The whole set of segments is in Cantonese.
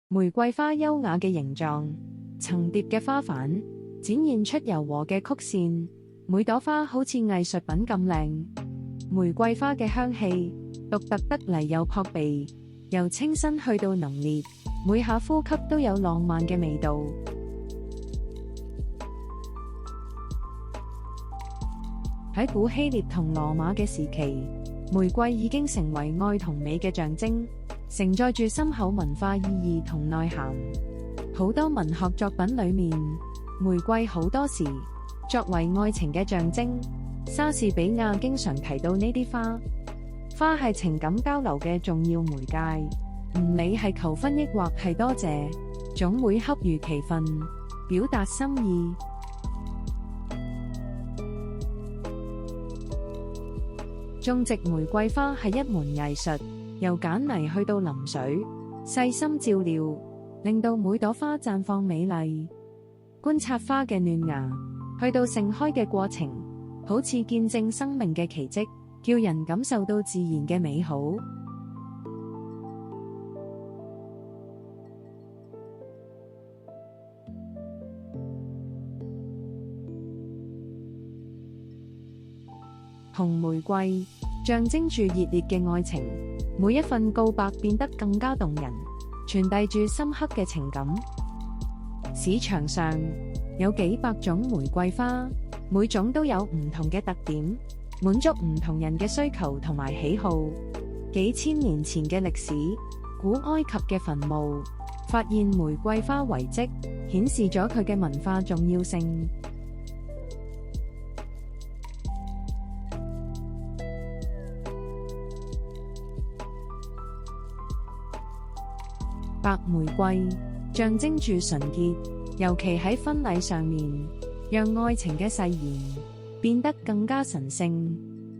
玫瑰花優雅嘅形狀，層疊嘅花瓣，展現出柔和嘅曲線，每朵花好似藝術品咁靚。玫瑰花嘅香氣，獨特得嚟又撲鼻，由清新去到濃烈，每下呼吸都有浪漫嘅味道。喺古希臘同羅馬嘅時期，玫瑰已經成為愛同美嘅象徵，承載住深厚文化意義同內涵。好多文學作品裏面，玫瑰好多時作為愛情嘅象徵。莎士比亞經常提到呢啲花，花係情感交流嘅重要媒介，唔理係求婚抑或係多謝，總會恰如其分，表達心意。種植玫瑰花係一門藝術，由揀泥去到淋水，細心照料，令到每朵花綻放美麗。觀察花嘅嫩芽，去到盛開嘅過程，好似見證生命嘅奇蹟，叫人感受到自然嘅美好。紅玫瑰象徵住熱烈嘅愛情，每一份告白變得更加動人，傳遞住深刻嘅情感。市場上有幾百種玫瑰花，每種都有唔同嘅特點，滿足唔同人嘅需求同埋喜好。幾千年前嘅歷史，古埃及嘅墳墓發現玫瑰花遺跡，顯示咗佢嘅文化重要性。白玫瑰象徵住純潔，尤其喺婚禮上面，讓愛情嘅誓言變得更加神聖。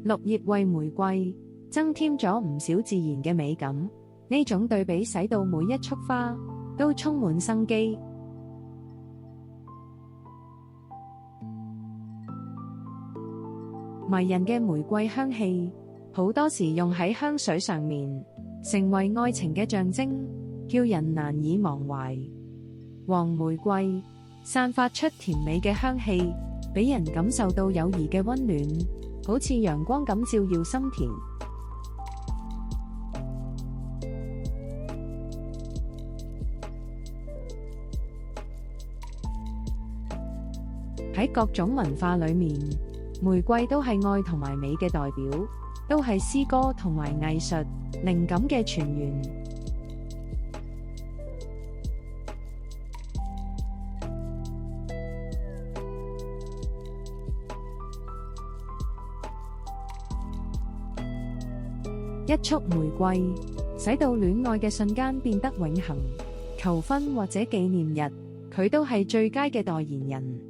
綠葉為玫瑰增添咗唔少自然嘅美感，呢種對比使到每一束花都充滿生機。迷人嘅玫瑰香氣，好多時用喺香水上面，成為愛情嘅象徵，叫人難以忘懷。黃玫瑰散發出甜美嘅香氣，俾人感受到友誼嘅溫暖，好似陽光咁照耀心田。喺各種文化裏面，玫瑰都係愛同埋美嘅代表，都係詩歌同埋藝術靈感嘅泉源。一束玫瑰，使到戀愛嘅瞬間變得永恆。求婚或者紀念日，佢都係最佳嘅代言人。